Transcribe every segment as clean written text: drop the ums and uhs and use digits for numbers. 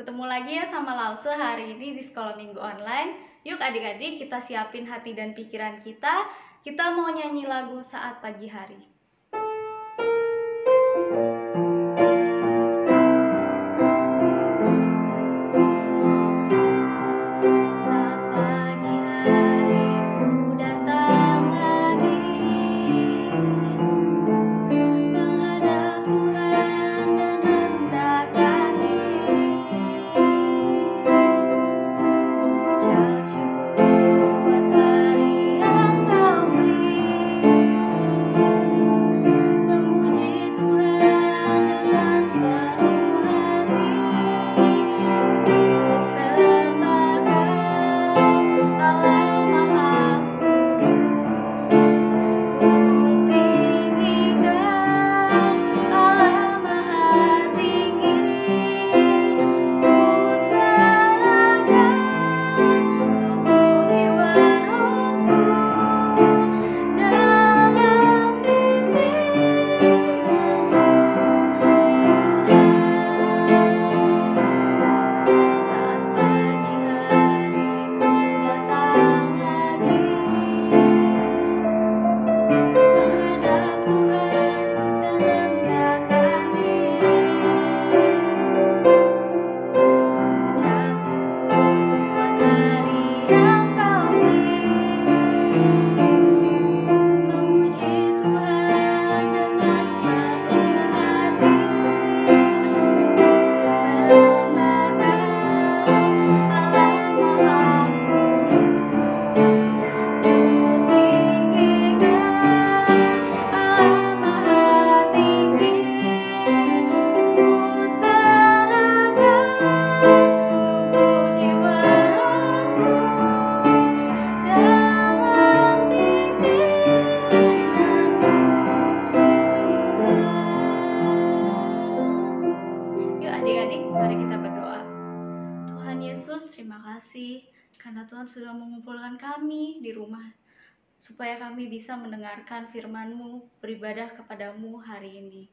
Ketemu lagi ya sama Lause hari ini di Sekolah Minggu Online. Yuk adik-adik kita siapin hati dan pikiran kita. Kita mau nyanyi lagu Saat Pagi Hari. Karena Tuhan sudah mengumpulkan kami di rumah supaya kami bisa mendengarkan firman-Mu, beribadah kepadamu hari ini.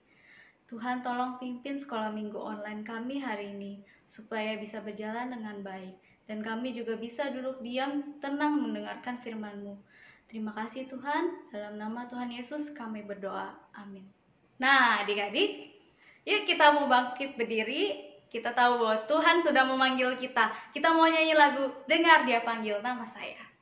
Tuhan tolong pimpin sekolah minggu online kami hari ini supaya bisa berjalan dengan baik dan kami juga bisa duduk diam tenang mendengarkan firman-Mu. Terima kasih Tuhan, dalam nama Tuhan Yesus kami berdoa. Amin. Nah adik-adik, yuk kita mau bangkit berdiri. Kita tahu bahwa Tuhan sudah memanggil kita. Kita mau nyanyi lagu Dengar Dia Panggil Nama Saya.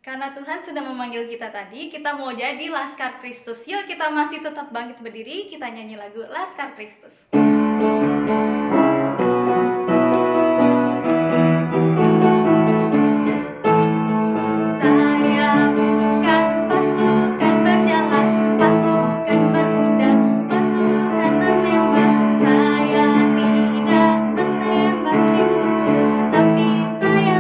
Karena Tuhan sudah memanggil kita tadi, kita mau jadi Laskar Kristus. Yuk kita masih tetap bangkit berdiri, kita nyanyi lagu Laskar Kristus. Saya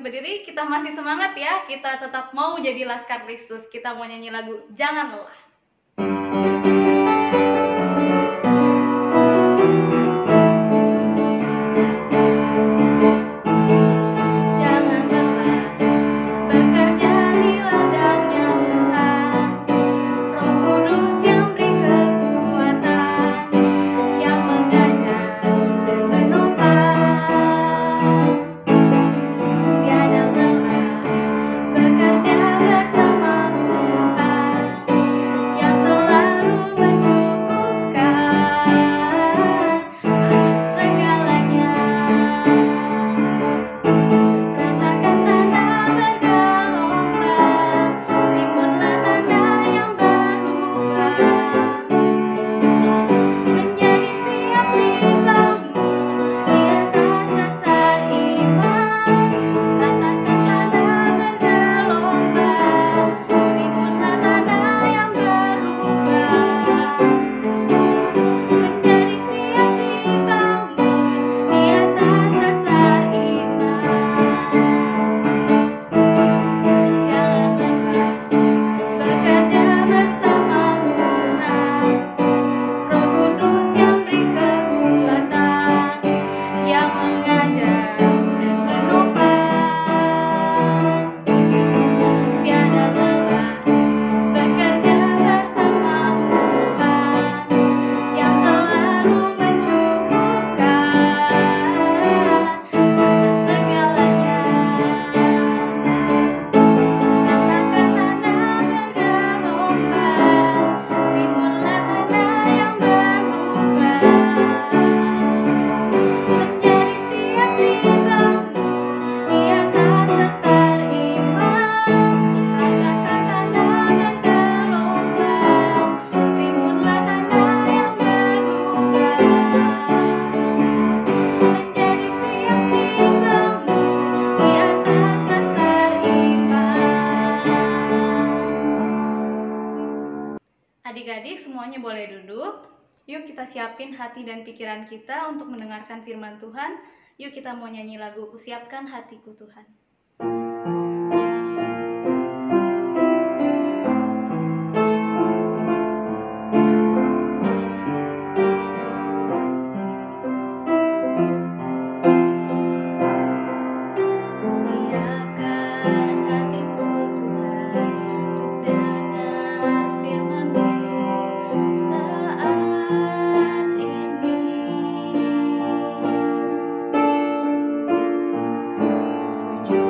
berdiri, kita masih semangat ya. Kita tetap mau jadi Laskar Kristus. Kita mau nyanyi lagu Jangan Lelah. Jangan lelah bekerja di ladangnya Tuhan. Roh Kudus yang beri kekuatan, yang mengajar dan menopang. Tiada lelah bekerja bersamamu Tuhan, yang selalu mencukupkan atas segalanya. Ratakan tanah bergelombang, timbunlah tanah yang berubah, menjadi siap dibangun di atas dasar iman. Ratakan tanah bergelombang, timbunlah tanah yang berubah, menjadi siap dibangun di atas dasar iman. Jangan lelah bekerja bersamamu Tuhan. Roh Kudus yang beri kekuatan, yang mengajar dan menopang. Tiada lelah bekerja bersamamu Tuhan, yang selalu mencukupkan atas segalanya. Ratakan tanah bergelombang, timbunlah tanah yang berubah, menjadi siap dibangun di atas dasar iman. Ratakan tanah bergelombang, timbunlah tanah yang berubah, menjadi siap dibangun di atas dasar iman. Adik-adik semuanya boleh duduk. Yuk kita siapin hati dan pikiran kita untuk mendengarkan firman Tuhan. Yuk kita mau nyanyi lagu Kusiapkan Hatiku Tuhan. Kusiapkan hatiku Tuhan untuk dengar firman-Mu saat ini. Sujud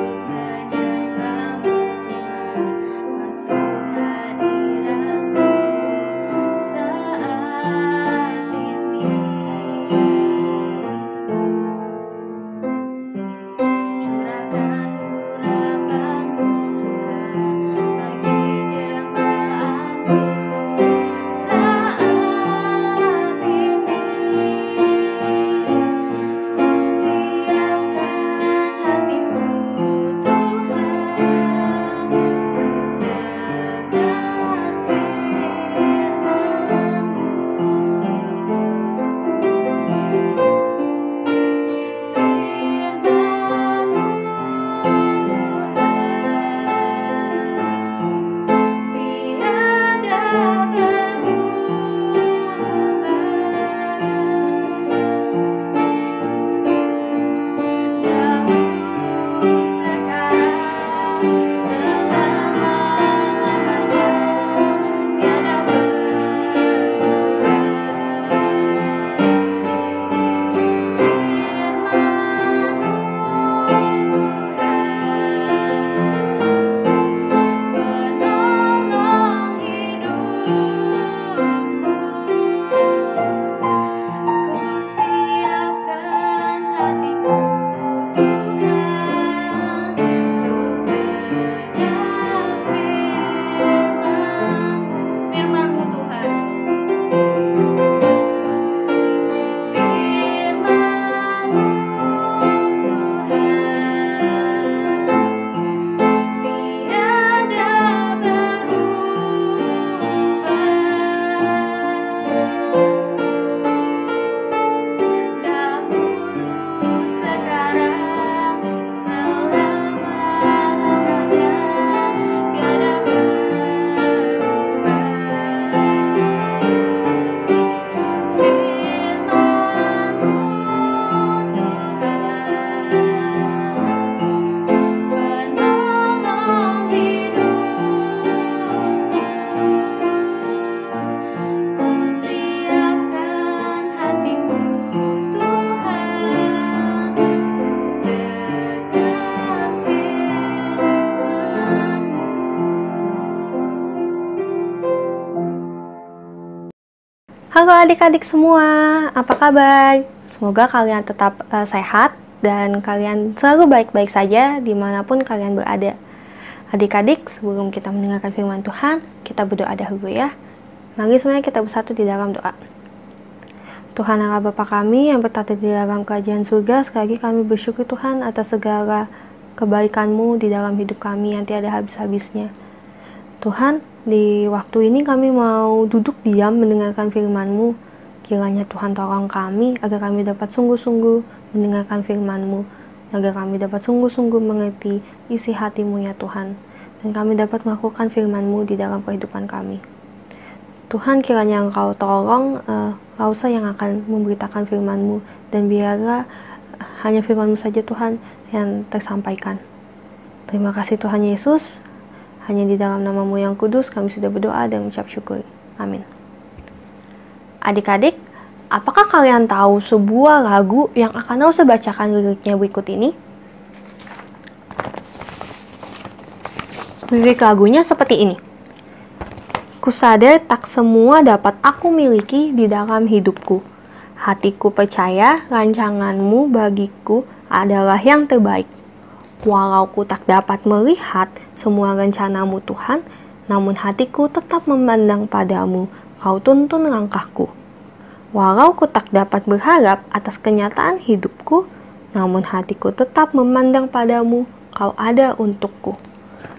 Halo adik-adik semua, apa kabar? Semoga kalian tetap sehat dan kalian selalu baik-baik saja dimanapun kalian berada. Adik-adik, sebelum kita mendengarkan firman Tuhan, kita berdoa dahulu ya. Mari semuanya kita bersatu di dalam doa. Tuhan Allah Bapa kami yang bertata di dalam kerajaan surga, sekali lagi kami bersyukur Tuhan atas segala kebaikan-Mu di dalam hidup kami yang tiada habis-habisnya. Tuhan, di waktu ini kami mau duduk diam mendengarkan firman-Mu. Kiranya Tuhan tolong kami agar kami dapat sungguh-sungguh mendengarkan firman-Mu, agar kami dapat sungguh-sungguh mengerti isi hati-Mu ya Tuhan, dan kami dapat melakukan firman-Mu di dalam kehidupan kami. Tuhan, kiranya Engkau tolong Lausa yang akan memberitakan firman-Mu, dan biarlah hanya firman-Mu saja Tuhan yang tersampaikan. Terima kasih Tuhan Yesus. Hanya di dalam nama-Mu yang kudus kami sudah berdoa dan mengucap syukur. Amin. Adik-adik, apakah kalian tahu sebuah lagu yang akan Lausa bacakan liriknya berikut ini? Lirik lagunya seperti ini. Kusadar tak semua dapat aku miliki di dalam hidupku. Hatiku percaya rancangan-Mu bagiku adalah yang terbaik. Walau ku tak dapat melihat semua rencana-Mu Tuhan, namun hatiku tetap memandang pada-Mu, Kau tuntun langkahku. Walau ku tak dapat berharap atas kenyataan hidupku, namun hatiku tetap memandang pada-Mu, Kau ada untukku.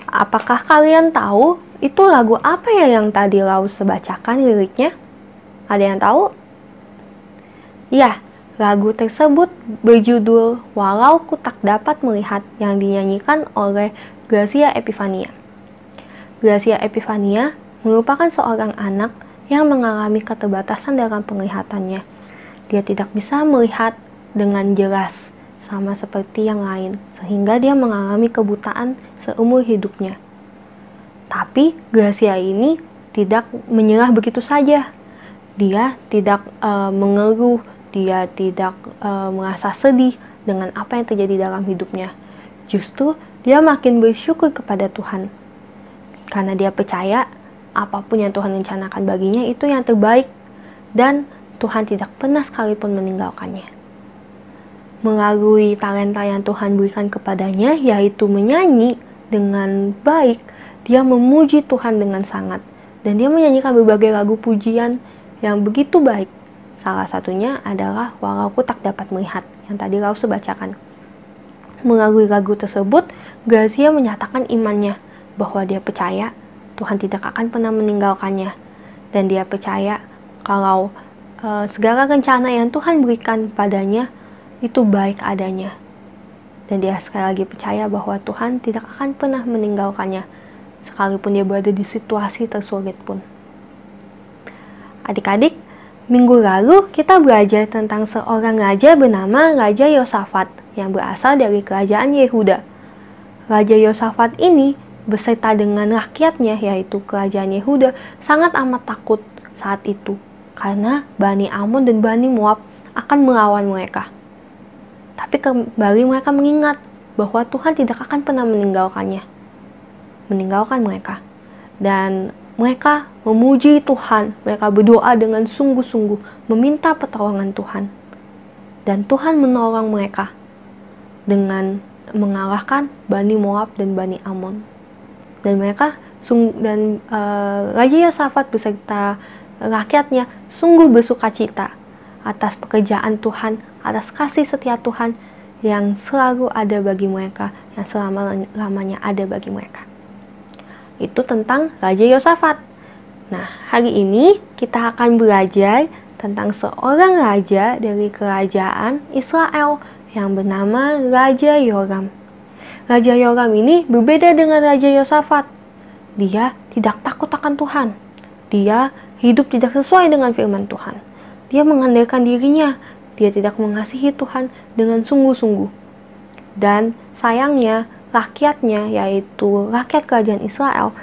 Apakah kalian tahu itu lagu apa ya yang tadi Lausa bacakan liriknya? Ada yang tahu? Ya, lagu tersebut berjudul Walau Ku Tak Dapat Melihat yang dinyanyikan oleh Gracia Epifania. Gracia Epifania merupakan seorang anak yang mengalami keterbatasan dalam penglihatannya. Dia tidak bisa melihat dengan jelas sama seperti yang lain, sehingga dia mengalami kebutaan seumur hidupnya. Tapi Gracia ini tidak menyerah begitu saja. Dia tidak mengeluh. Dia tidak merasa sedih dengan apa yang terjadi dalam hidupnya. Justru dia makin bersyukur kepada Tuhan. Karena dia percaya apapun yang Tuhan rencanakan baginya itu yang terbaik. Dan Tuhan tidak pernah sekalipun meninggalkannya. Melalui talenta yang Tuhan berikan kepadanya, yaitu menyanyi dengan baik, dia memuji Tuhan dengan sangat. Dan dia menyanyikan berbagai lagu pujian yang begitu baik. Salah satunya adalah Walau Ku Tak Dapat Melihat yang tadi Lausa bacakan. Melalui lagu tersebut, Gracia menyatakan imannya bahwa dia percaya Tuhan tidak akan pernah meninggalkannya. Dan dia percaya kalau segala rencana yang Tuhan berikan padanya itu baik adanya. Dan dia sekali lagi percaya bahwa Tuhan tidak akan pernah meninggalkannya, sekalipun dia berada di situasi tersulit pun. Adik-adik, minggu lalu kita belajar tentang seorang raja bernama Raja Yosafat yang berasal dari kerajaan Yehuda. Raja Yosafat ini beserta dengan rakyatnya yaitu kerajaan Yehuda sangat amat takut saat itu karena Bani Amon dan Bani Moab akan melawan mereka. Tapi kembali mereka mengingat bahwa Tuhan tidak akan pernah meninggalkan mereka. Dan mereka memuji Tuhan, mereka berdoa dengan sungguh-sungguh, meminta pertolongan Tuhan. Dan Tuhan menolong mereka dengan mengalahkan Bani Moab dan Bani Amon. Dan Raja Yosafat beserta rakyatnya sungguh bersukacita atas pekerjaan Tuhan, atas kasih setia Tuhan yang selalu ada bagi mereka, yang selama-lamanya ada bagi mereka. Itu tentang Raja Yosafat. Nah, hari ini kita akan belajar tentang seorang raja dari kerajaan Israel yang bernama Raja Yoram. Raja Yoram ini berbeda dengan Raja Yosafat. Dia tidak takut akan Tuhan. Dia hidup tidak sesuai dengan firman Tuhan. Dia mengandalkan dirinya. Dia tidak mengasihi Tuhan dengan sungguh-sungguh. Dan sayangnya, rakyatnya, yaitu rakyat kerajaan Israel,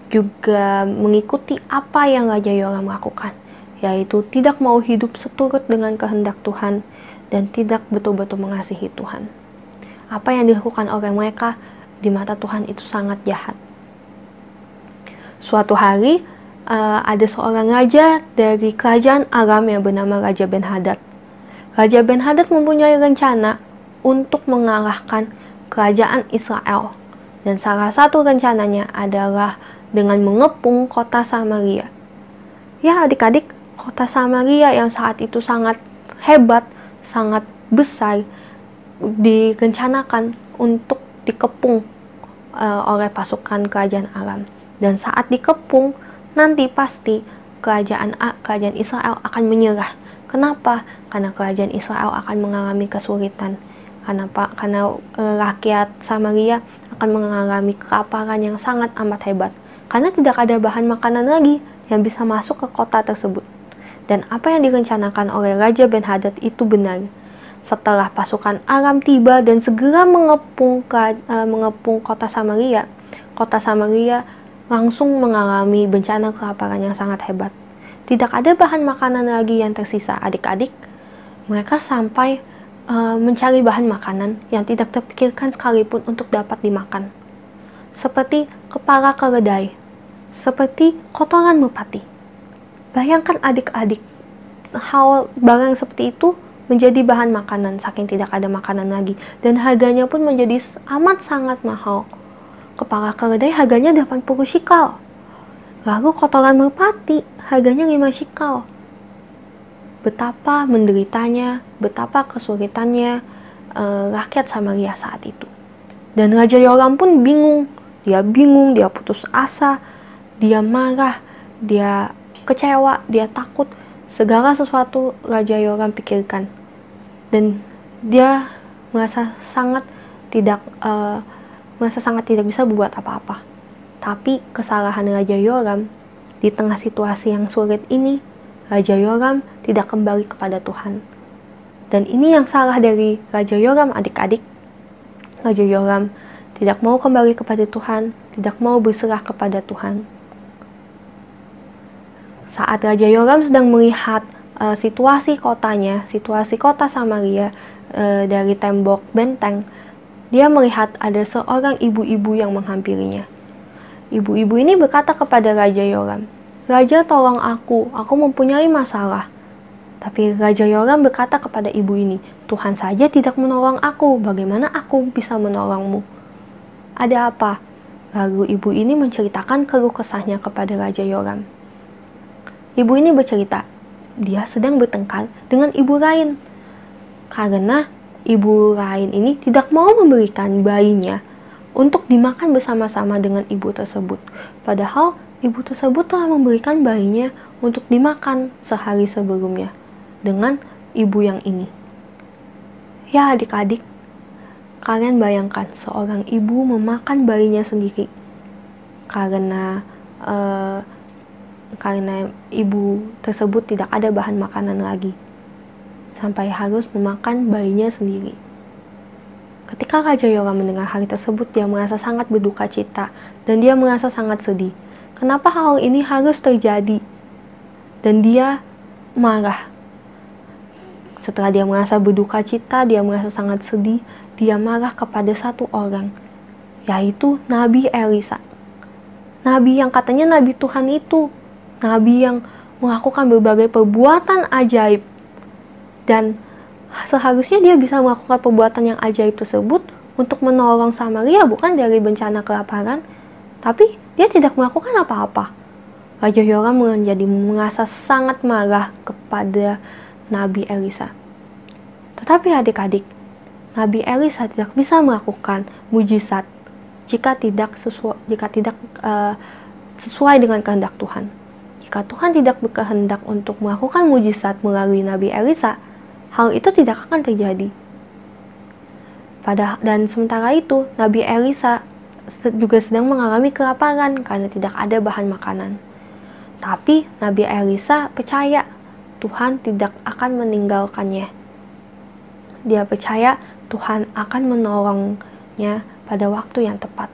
juga mengikuti apa yang Raja Yoram lakukan, yaitu tidak mau hidup seturut dengan kehendak Tuhan dan tidak betul-betul mengasihi Tuhan. Apa yang dilakukan oleh mereka di mata Tuhan itu sangat jahat. Suatu hari, ada seorang raja dari kerajaan Aram yang bernama Raja Ben-Hadad. Raja Ben-Hadad mempunyai rencana untuk mengalahkan kerajaan Israel. Dan salah satu rencananya adalah dengan mengepung kota Samaria. Ya adik-adik, kota Samaria yang saat itu sangat hebat, sangat besar, direncanakan untuk dikepung oleh pasukan kerajaan Aram. Dan saat dikepung, nanti pasti kerajaan Israel akan menyerah. Kenapa? Karena kerajaan Israel akan mengalami kesulitan. Karena rakyat Samaria akan mengalami kelaparan yang sangat amat hebat. Karena tidak ada bahan makanan lagi yang bisa masuk ke kota tersebut. Dan apa yang direncanakan oleh Raja Ben-Hadad itu benar. Setelah pasukan Aram tiba dan segera mengepung kota Samaria langsung mengalami bencana kelaparan yang sangat hebat. Tidak ada bahan makanan lagi yang tersisa, adik-adik. Mereka sampai mencari bahan makanan yang tidak terpikirkan sekalipun untuk dapat dimakan. Seperti kepala keledai, seperti kotoran merpati. Bayangkan adik-adik, hal barang seperti itu menjadi bahan makanan saking tidak ada makanan lagi. Dan harganya pun menjadi amat sangat mahal. Kepala keledai harganya 80 shikal. Lalu kotoran merpati harganya 5 shikal. Betapa menderitanya, betapa kesulitannya rakyat Samaria saat itu. Dan Raja Yoram pun bingung. Dia putus asa, dia marah, dia kecewa, dia takut. Segala sesuatu Raja Yoram pikirkan. Dan dia merasa sangat tidak bisa berbuat apa-apa. Tapi kesalahan Raja Yoram di tengah situasi yang sulit ini, Raja Yoram tidak kembali kepada Tuhan. Dan ini yang salah dari Raja Yoram, adik-adik. Raja Yoram tidak mau kembali kepada Tuhan, tidak mau berserah kepada Tuhan. Saat Raja Yoram sedang melihat situasi kota Samaria dari tembok benteng, dia melihat ada seorang ibu-ibu yang menghampirinya. Ibu-ibu ini berkata kepada Raja Yoram, "Raja, tolong aku mempunyai masalah." Tapi Raja Yoram berkata kepada ibu ini, "Tuhan saja tidak menolong aku, bagaimana aku bisa menolongmu? Ada apa?" Lalu ibu ini menceritakan keluh kesahnya kepada Raja Yoram. Ibu ini bercerita, dia sedang bertengkar dengan ibu lain. Karena ibu lain ini tidak mau memberikan bayinya untuk dimakan bersama-sama dengan ibu tersebut. Padahal ibu tersebut telah memberikan bayinya untuk dimakan sehari sebelumnya dengan ibu yang ini. Ya adik-adik, kalian bayangkan seorang ibu memakan bayinya sendiri karena ibu tersebut tidak ada bahan makanan lagi, sampai harus memakan bayinya sendiri. Ketika Raja Yoram mendengar hal tersebut, dia merasa sangat berduka cita dan dia merasa sangat sedih. Kenapa hal ini harus terjadi? Dan dia marah. Setelah dia merasa berduka cita, dia merasa sangat sedih, dia marah kepada satu orang, yaitu Nabi Elisa. Nabi yang katanya Nabi Tuhan itu, Nabi yang melakukan berbagai perbuatan ajaib. Dan seharusnya dia bisa melakukan perbuatan yang ajaib tersebut untuk menolong Samaria, bukan dari bencana kelaparan. Tapi dia tidak melakukan apa-apa. Raja Yoram merasa sangat marah kepada Nabi Elisa. Tetapi adik-adik, Nabi Elisa tidak bisa melakukan mujizat jika tidak sesuai dengan kehendak Tuhan. Jika Tuhan tidak berkehendak untuk melakukan mujizat melalui Nabi Elisa, hal itu tidak akan terjadi. Dan sementara itu, Nabi Elisa juga sedang mengalami kelaparan karena tidak ada bahan makanan. Tapi Nabi Elisa percaya Tuhan tidak akan meninggalkannya. Dia percaya Tuhan akan menolongnya pada waktu yang tepat.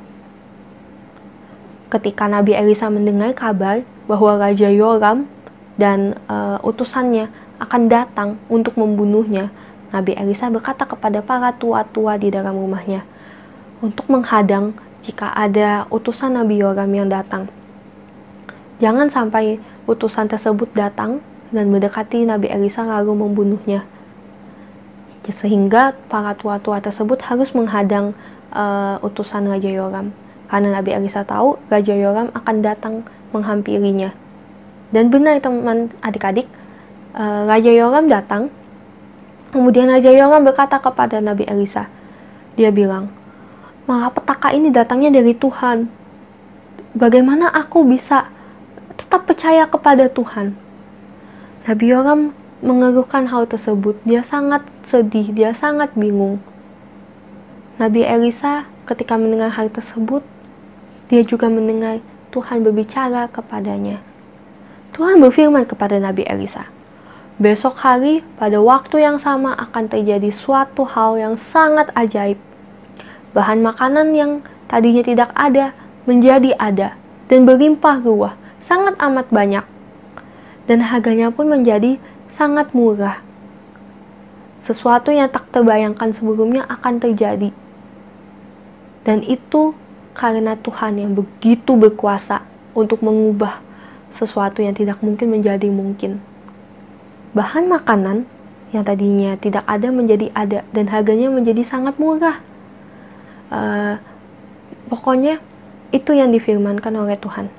Ketika Nabi Elisa mendengar kabar bahwa Raja Yoram dan utusannya akan datang untuk membunuhnya, Nabi Elisa berkata kepada para tua-tua di dalam rumahnya untuk menghadang jika ada utusan Nabi Yoram yang datang. jangan sampai utusan tersebut datang dan mendekati Nabi Elisa lalu membunuhnya. Sehingga para tua-tua tersebut harus menghadang utusan Raja Yoram. Karena Nabi Elisa tahu Raja Yoram akan datang menghampirinya. Dan benar teman adik-adik, Raja Yoram datang. Kemudian Raja Yoram berkata kepada Nabi Elisa, dia bilang, malapetaka ini datangnya dari Tuhan. Bagaimana aku bisa tetap percaya kepada Tuhan? Nabi Yoram mengeluhkan hal tersebut. Dia sangat sedih, dia sangat bingung. Nabi Elisa ketika mendengar hal tersebut, dia juga mendengar Tuhan berbicara kepadanya. Tuhan berfirman kepada Nabi Elisa, besok hari pada waktu yang sama akan terjadi suatu hal yang sangat ajaib. Bahan makanan yang tadinya tidak ada menjadi ada dan berlimpah ruah, sangat amat banyak. Dan harganya pun menjadi sangat murah. Sesuatu yang tak terbayangkan sebelumnya akan terjadi. Dan itu karena Tuhan yang begitu berkuasa untuk mengubah sesuatu yang tidak mungkin menjadi mungkin. Bahan makanan yang tadinya tidak ada menjadi ada dan harganya menjadi sangat murah. Pokoknya itu yang difirmankan oleh Tuhan.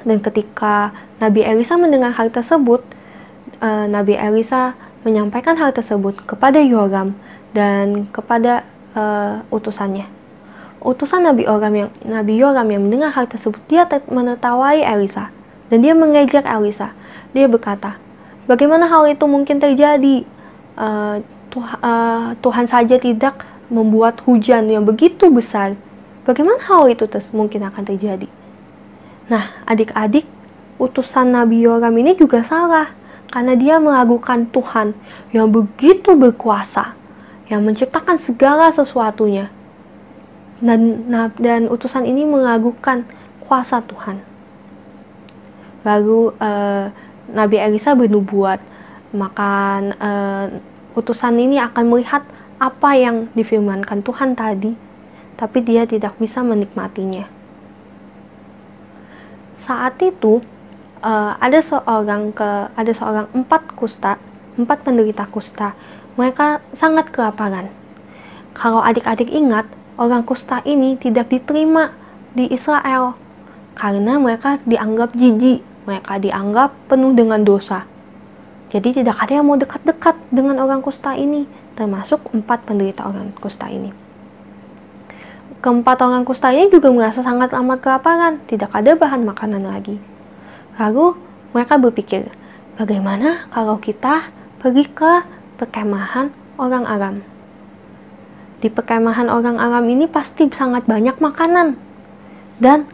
Dan ketika Nabi Elisa mendengar hal tersebut, Nabi Elisa menyampaikan hal tersebut kepada Yoram dan kepada utusannya. Utusan Nabi Yoram yang mendengar hal tersebut, dia menertawai Elisa dan dia mengejek Elisa. Dia berkata, bagaimana hal itu mungkin terjadi? Tuhan saja tidak membuat hujan yang begitu besar. Bagaimana hal itu mungkin akan terjadi? Nah, adik-adik, utusan Nabi Yoram ini juga salah. Karena dia meragukan Tuhan yang begitu berkuasa, yang menciptakan segala sesuatunya. Dan utusan ini meragukan kuasa Tuhan. Lalu Nabi Elisa bernubuat, maka utusan ini akan melihat apa yang difirmankan Tuhan tadi, tapi dia tidak bisa menikmatinya. Saat itu ada seorang empat penderita kusta. Mereka sangat kelaparan. Kalau adik-adik ingat, orang kusta ini tidak diterima di Israel karena mereka dianggap jijik, mereka dianggap penuh dengan dosa. Jadi tidak ada yang mau dekat-dekat dengan orang kusta ini, termasuk 4 penderita orang kusta ini. Keempat orang kusta ini juga merasa sangat amat kelaparan, tidak ada bahan makanan lagi. Lalu mereka berpikir, bagaimana kalau kita pergi ke perkemahan orang Aram? Di perkemahan orang Aram ini pasti sangat banyak makanan. Dan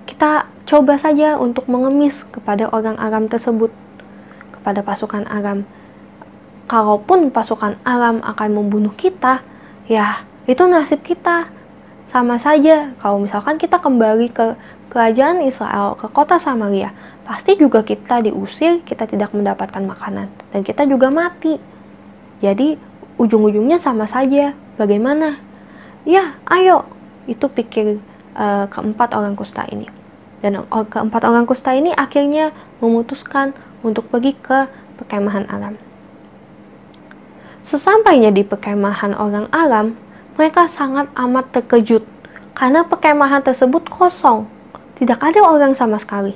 kita coba saja untuk mengemis kepada orang Aram tersebut, kepada pasukan Aram. Kalaupun pasukan Aram akan membunuh kita, ya itu nasib kita. Sama saja kalau misalkan kita kembali ke kerajaan Israel, ke kota Samaria, pasti juga kita diusir, kita tidak mendapatkan makanan, dan kita juga mati. Jadi ujung-ujungnya sama saja. Bagaimana? Ya, ayo. Itu pikir keempat orang kusta ini. Dan keempat orang kusta ini akhirnya memutuskan untuk pergi ke perkemahan Aram. Sesampainya di perkemahan orang Aram, mereka sangat amat terkejut karena perkemahan tersebut kosong. Tidak ada orang sama sekali.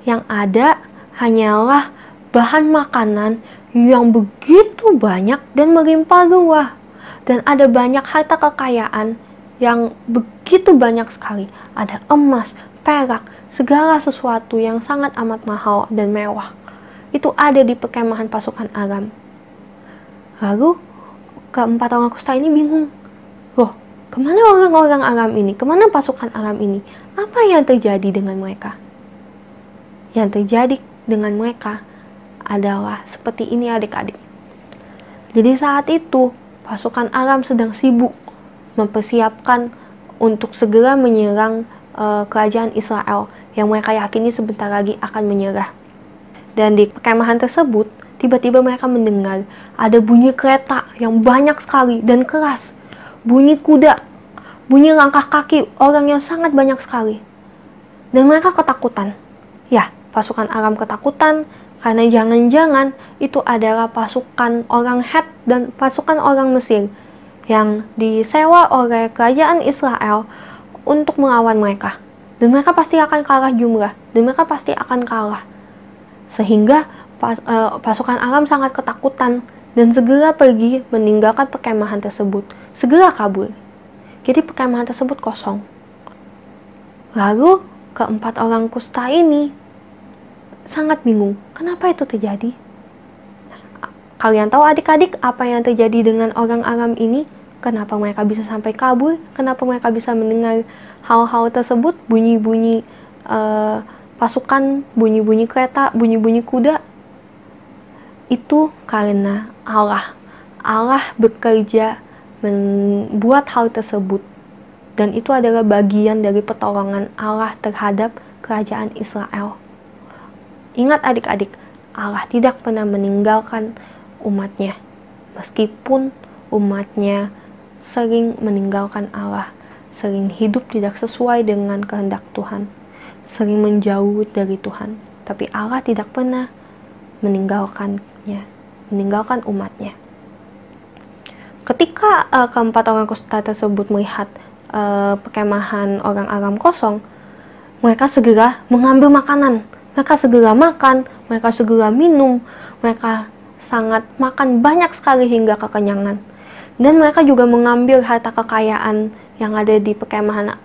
Yang ada hanyalah bahan makanan yang begitu banyak dan melimpah ruah. Dan ada banyak harta kekayaan yang begitu banyak sekali. Ada emas, perak, segala sesuatu yang sangat amat mahal dan mewah. Itu ada di perkemahan pasukan Aram. Lalu keempat orang kusta ini bingung. Loh, kemana orang-orang Aram ini? Kemana pasukan Aram ini? Apa yang terjadi dengan mereka? Yang terjadi dengan mereka adalah seperti ini adik-adik. Jadi saat itu pasukan Aram sedang sibuk mempersiapkan untuk segera menyerang kerajaan Israel yang mereka yakini sebentar lagi akan menyerah. Dan di perkemahan tersebut tiba-tiba mereka mendengar ada bunyi kereta yang banyak sekali dan keras, bunyi kuda, bunyi langkah kaki orang yang sangat banyak sekali. Dan mereka ketakutan. Ya, pasukan Aram ketakutan karena jangan-jangan itu adalah pasukan orang Het dan pasukan orang Mesir yang disewa oleh kerajaan Israel untuk melawan mereka. Dan mereka pasti akan kalah jumlah, dan mereka pasti akan kalah. Sehingga pasukan Aram sangat ketakutan dan segera pergi meninggalkan perkemahan tersebut, segera kabur. Jadi perkemahan tersebut kosong. Lalu keempat orang kusta ini sangat bingung, kenapa itu terjadi? Kalian tahu adik-adik apa yang terjadi dengan orang Aram ini? Kenapa mereka bisa sampai kabur? Kenapa mereka bisa mendengar hal-hal tersebut? Bunyi-bunyi pasukan, bunyi-bunyi kereta, bunyi-bunyi kuda. Itu karena Allah. Allah bekerja membuat hal tersebut. Dan itu adalah bagian dari pertolongan Allah terhadap kerajaan Israel. Ingat adik-adik, Allah tidak pernah meninggalkan umatnya. Meskipun umatnya sering meninggalkan Allah, sering hidup tidak sesuai dengan kehendak Tuhan, sering menjauh dari Tuhan. Tapi Allah tidak pernah meninggalkannya, meninggalkan umatnya. Ketika keempat orang kusta tersebut melihat perkemahan orang Aram kosong, mereka segera mengambil makanan. Mereka segera makan, mereka segera minum, mereka sangat makan banyak sekali hingga kekenyangan. Dan mereka juga mengambil harta kekayaan yang ada di perkemahan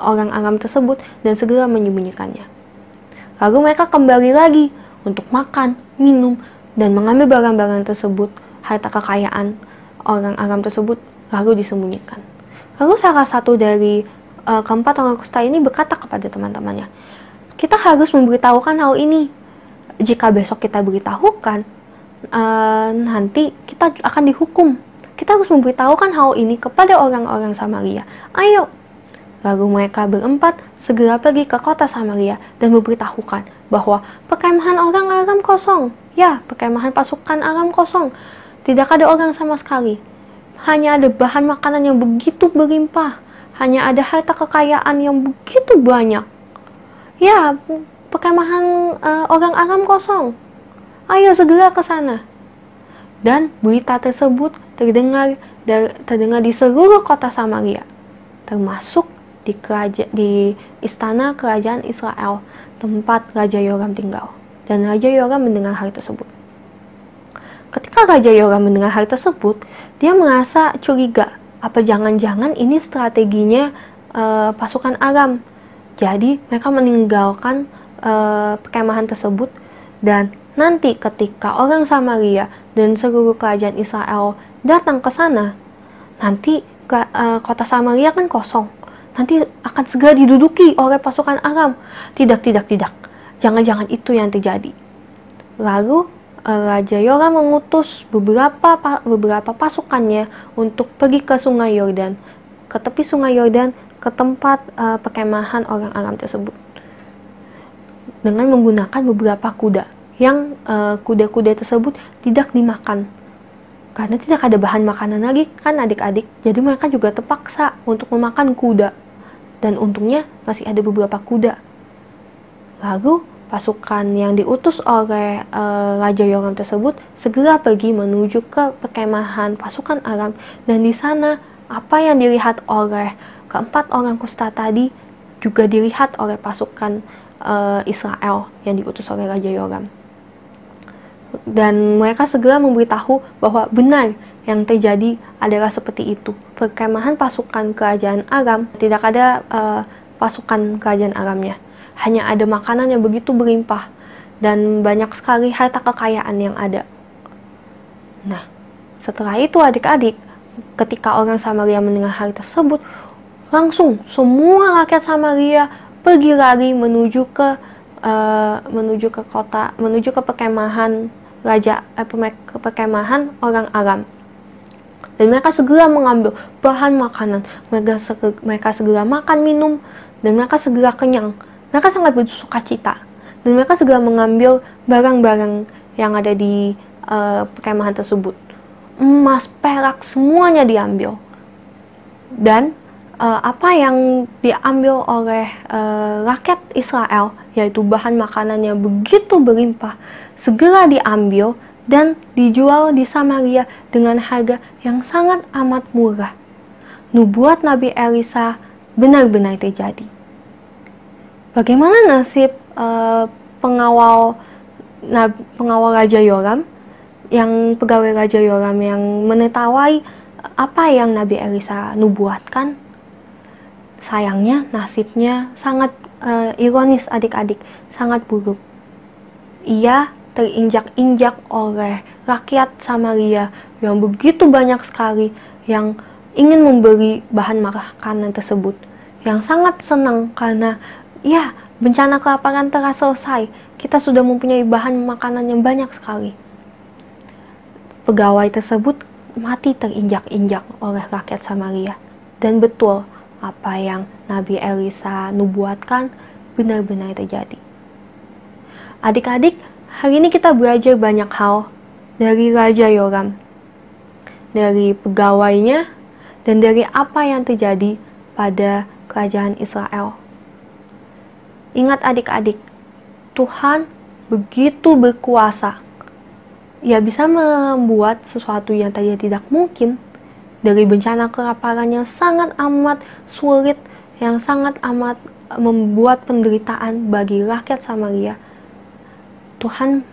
orang Aram tersebut dan segera menyembunyikannya. Lalu mereka kembali lagi untuk makan, minum, dan mengambil barang-barang tersebut, harta kekayaan orang Aram tersebut, lalu disembunyikan. Lalu salah satu dari keempat orang kusta ini berkata kepada teman-temannya, kita harus memberitahukan hal ini. Jika besok kita beritahukan, nanti kita akan dihukum. Kita harus memberitahukan hal ini kepada orang-orang Samaria. Ayo. Lalu mereka berempat segera pergi ke kota Samaria dan memberitahukan bahwa perkemahan orang Aram kosong. Ya, perkemahan pasukan Aram kosong. Tidak ada orang sama sekali. Hanya ada bahan makanan yang begitu berlimpah. Hanya ada harta kekayaan yang begitu banyak. Ya, perkemahan orang Aram kosong. Ayo segera ke sana. Dan berita tersebut terdengar di seluruh kota Samaria, termasuk di istana kerajaan Israel, tempat Raja Yoram tinggal. Dan Raja Yoram mendengar hal tersebut. Ketika Raja Yoram mendengar hal tersebut, dia merasa curiga. Apa jangan-jangan ini strateginya pasukan Aram? Jadi mereka meninggalkan perkemahan tersebut, dan nanti ketika orang Samaria dan seluruh kerajaan Israel datang ke sana, nanti kota Samaria kan kosong. Nanti akan segera diduduki oleh pasukan Aram. Tidak. Jangan-jangan itu yang terjadi. Lalu Raja Yoram mengutus beberapa pasukannya untuk pergi ke Sungai Yordan, ke tepi Sungai Yordan, ke tempat perkemahan orang Aram tersebut, dengan menggunakan beberapa kuda. Yang kuda-kuda tersebut tidak dimakan karena tidak ada bahan makanan lagi kan adik-adik. Jadi mereka juga terpaksa untuk memakan kuda, dan untungnya masih ada beberapa kuda. Lalu pasukan yang diutus oleh Raja Yoram tersebut segera pergi menuju ke perkemahan pasukan Aram, dan di sana apa yang dilihat oleh keempat orang kusta tadi juga dilihat oleh pasukan Israel yang diutus oleh Raja Yoram. Dan mereka segera memberitahu bahwa benar yang terjadi adalah seperti itu. Perkemahan pasukan kerajaan Aram, tidak ada pasukan kerajaan Aramnya. Hanya ada makanan yang begitu berlimpah dan banyak sekali harta kekayaan yang ada. Nah, setelah itu adik-adik, ketika orang Samaria mendengar hal tersebut, langsung semua rakyat Samaria pergi lari menuju ke perkemahan perkemahan orang Aram. Dan mereka segera mengambil bahan makanan. Mereka segera makan, minum, dan mereka segera kenyang. Mereka sangat bersukacita. Dan mereka segera mengambil barang-barang yang ada di perkemahan tersebut. Emas, perak, semuanya diambil. Dan apa yang diambil oleh rakyat Israel, yaitu bahan makanannya begitu berlimpah, segera diambil dan dijual di Samaria dengan harga yang sangat amat murah. Nubuat Nabi Elisa benar-benar terjadi. Bagaimana nasib pengawal Raja Yoram, yang pegawai Raja Yoram yang menertawai apa yang Nabi Elisa nubuatkan? Sayangnya nasibnya sangat ironis adik-adik, sangat buruk. Ia terinjak-injak oleh rakyat Samaria yang begitu banyak sekali yang ingin membeli bahan makanan tersebut, yang sangat senang karena ya bencana kelaparan telah selesai, kita sudah mempunyai bahan makanan yang banyak sekali. Pegawai tersebut mati terinjak-injak oleh rakyat Samaria, dan betul apa yang Nabi Elisa nubuatkan benar-benar terjadi. Adik-adik, hari ini kita belajar banyak hal dari Raja Yoram, dari pegawainya, dan dari apa yang terjadi pada kerajaan Israel. Ingat adik-adik, Tuhan begitu berkuasa. Ia bisa membuat sesuatu yang tadinya tidak mungkin, dari bencana kelaparan yang sangat amat sulit, yang sangat amat membuat penderitaan bagi rakyat Samaria. Tuhan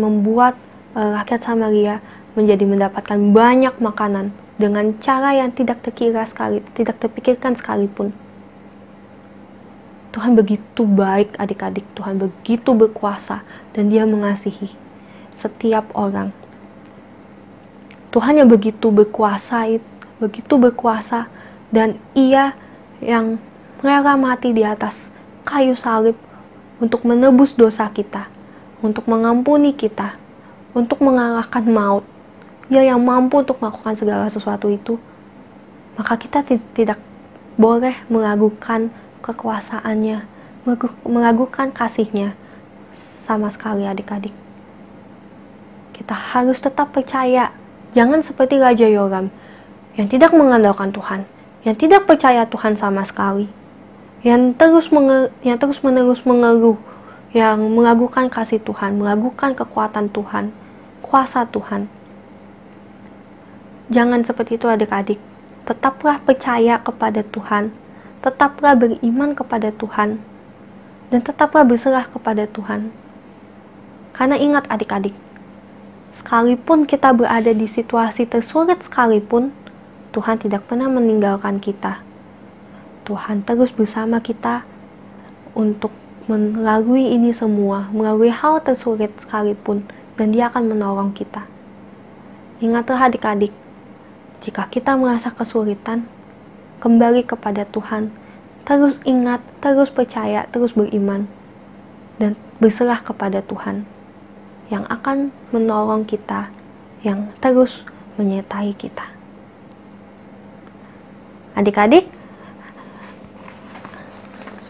membuat rakyat Samaria menjadi mendapatkan banyak makanan dengan cara yang tidak terpikirkan sekalipun. Tuhan begitu baik adik-adik, Tuhan begitu berkuasa, dan Dia mengasihi setiap orang. Tuhan yang begitu berkuasa, dan Ia yang rela mati di atas kayu salib untuk menebus dosa kita, untuk mengampuni kita, untuk mengalahkan maut. Dia yang mampu untuk melakukan segala sesuatu itu. Maka kita tidak boleh meragukan kekuasaannya, meragukan kasih-Nya sama sekali adik-adik. Kita harus tetap percaya. Jangan seperti Raja Yoram yang tidak mengandalkan Tuhan, yang tidak percaya Tuhan sama sekali, yang terus-menerus mengeluh, yang meragukan kasih Tuhan, meragukan kekuatan Tuhan, kuasa Tuhan. Jangan seperti itu adik-adik. Tetaplah percaya kepada Tuhan, tetaplah beriman kepada Tuhan, dan tetaplah berserah kepada Tuhan. Karena ingat adik-adik, sekalipun kita berada di situasi tersulit sekalipun, Tuhan tidak pernah meninggalkan kita. Tuhan terus bersama kita untuk melalui ini semua, melalui hal tersulit sekalipun, dan Dia akan menolong kita. Ingatlah adik-adik, jika kita merasa kesulitan, kembali kepada Tuhan. Terus ingat, terus percaya, terus beriman, dan berserah kepada Tuhan yang akan menolong kita, yang terus menyertai kita. Adik-adik,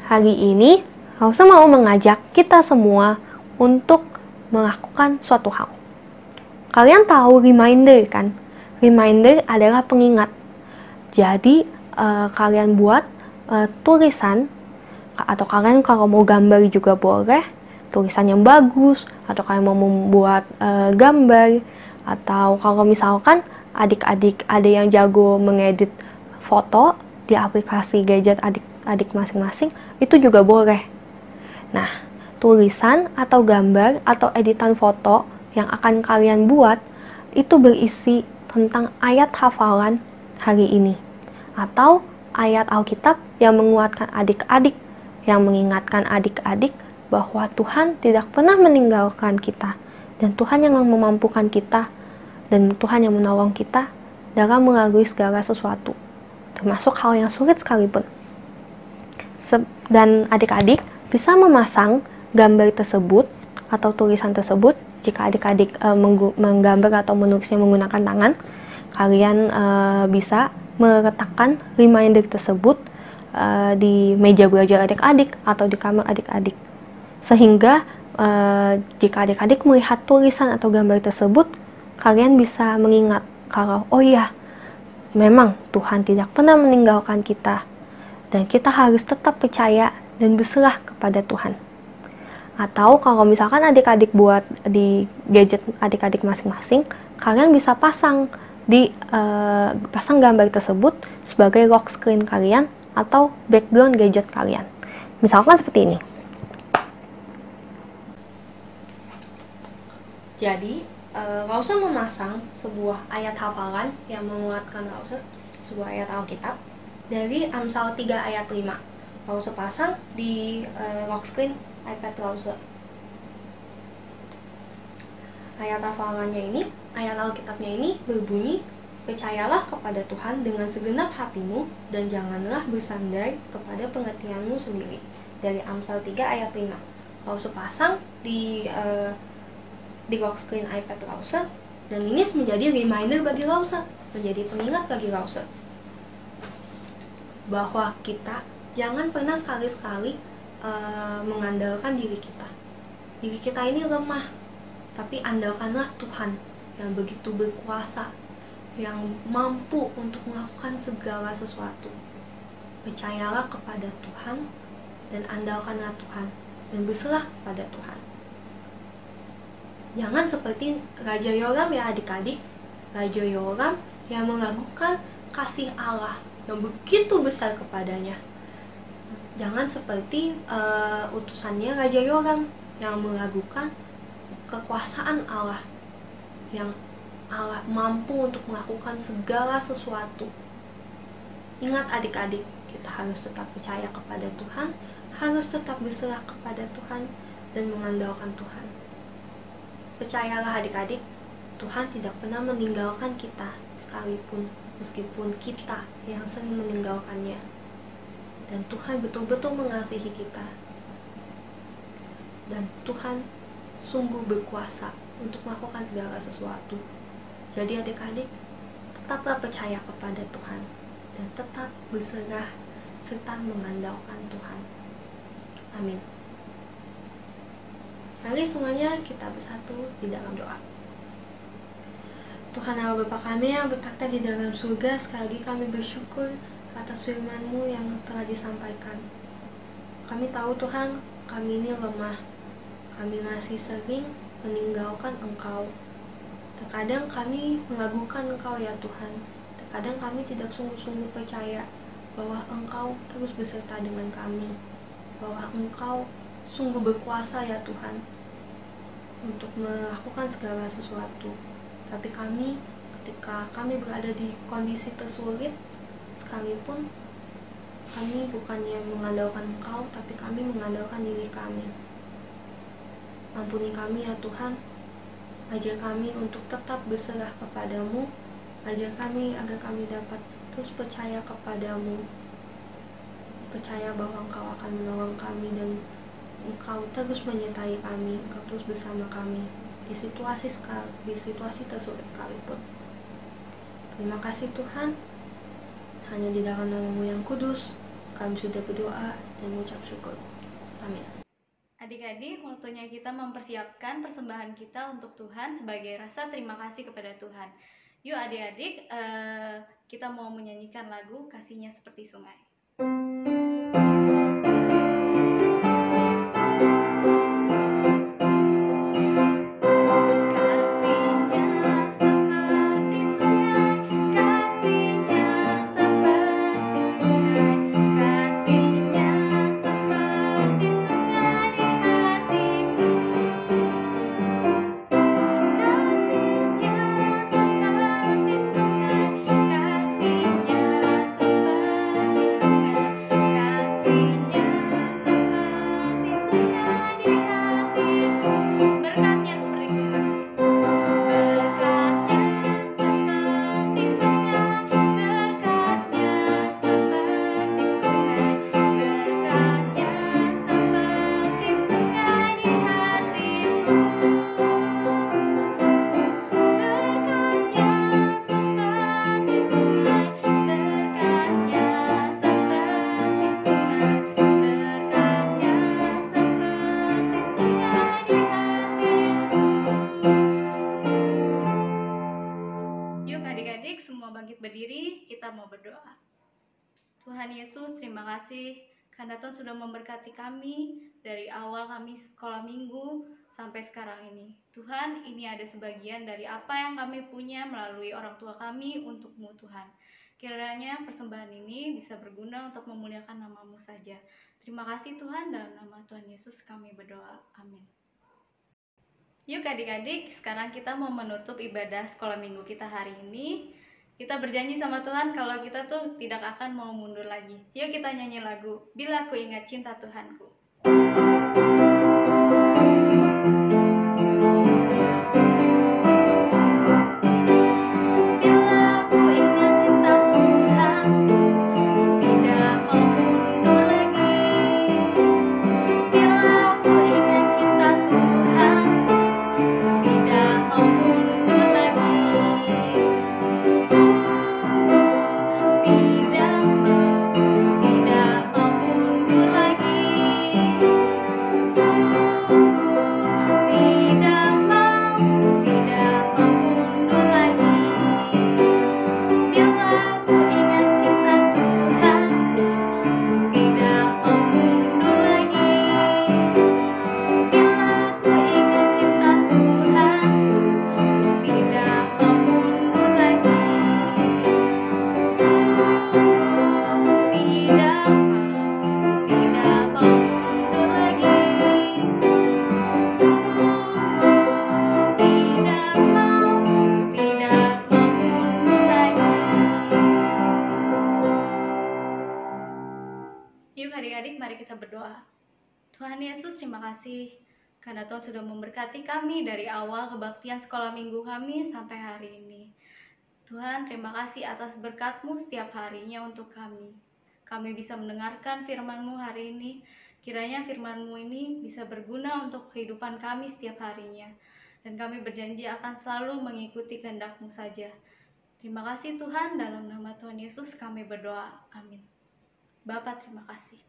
hari ini Rosa mau mengajak kita semua untuk melakukan suatu hal. Kalian tahu reminder kan? Reminder adalah pengingat. Jadi kalian buat tulisan, atau kalian kalau mau gambar juga boleh, tulisan yang bagus, atau kalian mau membuat gambar, atau kalau misalkan adik-adik ada yang jago mengedit foto di aplikasi gadget adik-adik masing-masing, itu juga boleh. Nah, tulisan atau gambar atau editan foto yang akan kalian buat itu berisi tentang ayat hafalan hari ini, atau ayat Alkitab yang menguatkan adik-adik, yang mengingatkan adik-adik bahwa Tuhan tidak pernah meninggalkan kita, dan Tuhan yang memampukan kita, dan Tuhan yang menolong kita dalam melalui segala sesuatu, termasuk hal yang sulit sekalipun. Dan adik-adik bisa memasang gambar tersebut atau tulisan tersebut. Jika adik-adik menggambar atau menulisnya menggunakan tangan, kalian bisa meletakkan reminder tersebut di meja belajar adik-adik atau di kamar adik-adik, sehingga jika adik-adik melihat tulisan atau gambar tersebut, kalian bisa mengingat kalau oh iya, memang Tuhan tidak pernah meninggalkan kita, dan kita harus tetap percaya dan berserah kepada Tuhan. Atau kalau misalkan adik-adik buat di gadget adik-adik masing-masing, kalian bisa pasang pasang gambar tersebut sebagai lock screen kalian atau background gadget kalian. Misalkan seperti ini. Jadi, Lause memasang sebuah ayat hafalan yang menguatkan Lause, sebuah ayat Alkitab dari Amsal 3 ayat 5. Lause pasang di lock screen iPad Lause. Ayat hafalannya ini, ayat Alkitabnya ini berbunyi, percayalah kepada Tuhan dengan segenap hatimu dan janganlah bersandar kepada pengertianmu sendiri. Dari Amsal 3 ayat 5. Lause pasang di lock screen iPad Lause, dan ini menjadi reminder bagi Lause, menjadi pengingat bagi Lause bahwa kita jangan pernah sekali-sekali mengandalkan diri kita. Diri kita ini lemah, tapi andalkanlah Tuhan yang begitu berkuasa, yang mampu untuk melakukan segala sesuatu. Percayalah kepada Tuhan dan andalkanlah Tuhan dan berserah kepada Tuhan. Jangan seperti Raja Yoram ya adik-adik. Raja Yoram yang meragukan kasih Allah yang begitu besar kepadanya. Jangan seperti utusannya Raja Yoram yang meragukan kekuasaan Allah, yang Allah mampu untuk melakukan segala sesuatu. Ingat adik-adik, kita harus tetap percaya kepada Tuhan, harus tetap berserah kepada Tuhan dan mengandalkan Tuhan. Percayalah adik-adik, Tuhan tidak pernah meninggalkan kita sekalipun, meskipun kita yang sering meninggalkannya. Dan Tuhan betul-betul mengasihi kita. Dan Tuhan sungguh berkuasa untuk melakukan segala sesuatu. Jadi adik-adik, tetaplah percaya kepada Tuhan dan tetap berserah serta mengandalkan Tuhan. Amin. Mari semuanya kita bersatu di dalam doa. Tuhan Allah Bapa kami yang bertakhta di dalam surga, sekali lagi kami bersyukur atas firman-Mu yang telah disampaikan. Kami tahu Tuhan, kami ini lemah. Kami masih sering meninggalkan Engkau. Terkadang kami meragukan Engkau ya Tuhan. Terkadang kami tidak sungguh-sungguh percaya bahwa Engkau terus beserta dengan kami. Bahwa Engkau sungguh berkuasa ya Tuhan untuk melakukan segala sesuatu. Tapi kami, ketika kami berada di kondisi tersulit sekalipun, kami bukannya mengandalkan Engkau, tapi kami mengandalkan diri kami. Ampuni kami ya Tuhan, ajar kami untuk tetap berserah kepadamu, ajar kami agar kami dapat terus percaya kepadamu, percaya bahwa Engkau akan menolong kami dan Engkau terus menyertai kami, Engkau terus bersama kami di situasi tersulit sekalipun. Terima kasih Tuhan, hanya di dalam nama-Mu yang kudus kami sudah berdoa dan mengucap syukur. Amin. Adik-adik, waktunya kita mempersiapkan persembahan kita untuk Tuhan sebagai rasa terima kasih kepada Tuhan. Yuk adik-adik, kita mau menyanyikan lagu Kasihnya Seperti Sungai. Kasihnya seperti sungai, kasih karena Tuhan sudah memberkati kami dari awal kami sekolah minggu sampai sekarang ini. Tuhan, ini ada sebagian dari apa yang kami punya melalui orang tua kami untuk-Mu Tuhan. Kiranya persembahan ini bisa berguna untuk memuliakan nama-Mu saja. Terima kasih Tuhan, dalam nama Tuhan Yesus kami berdoa. Amin. Yuk adik-adik, sekarang kita mau menutup ibadah sekolah minggu kita hari ini. Kita berjanji sama Tuhan kalau kita tuh tidak akan mau mundur lagi. Yuk kita nyanyi lagu, Bila Aku Ingat Cinta Tuhanku. Adik-adik, mari kita berdoa. Tuhan Yesus, terima kasih karena Tuhan sudah memberkati kami dari awal kebaktian sekolah minggu kami sampai hari ini. Tuhan, terima kasih atas berkat-Mu setiap harinya untuk kami. Kami bisa mendengarkan firman-Mu hari ini. Kiranya firman-Mu ini bisa berguna untuk kehidupan kami setiap harinya. Dan kami berjanji akan selalu mengikuti kehendak-Mu saja. Terima kasih Tuhan, dalam nama Tuhan Yesus kami berdoa. Amin. Bapa, terima kasih.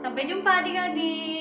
Sampai jumpa adik-adik.